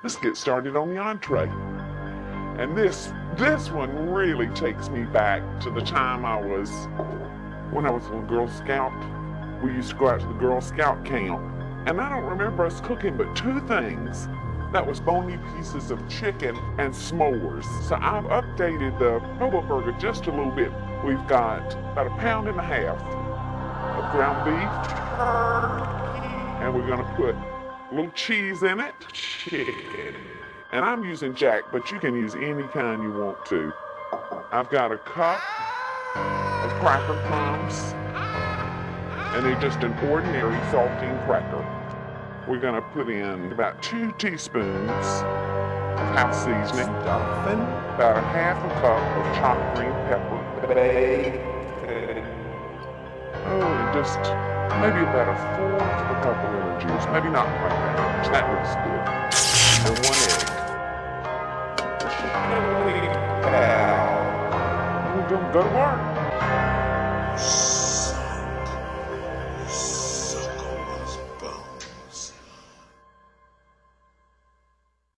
Let's get started on the entree. And this one really takes me back to the time when I was a little Girl Scout. We used to go out to the Girl Scout camp. And I don't remember us cooking but two things. That was bony pieces of chicken and s'mores. So I've updated the hobo burger just a little bit. We've got about 1.5 pounds of ground beef. And we're gonna put a little cheese in it. Chicken. And I'm using Jack, but you can use any kind you want to. I've got a cup of cracker crumbs. And they're just an ordinary saltine cracker. We're gonna put in about 2 teaspoons of house seasoning, about 1/2 cup of chopped green pepper, and just maybe about 1/4 of a cup of lemon juice, maybe not quite that much, that looks good, and 1 egg. And we're gonna go to work.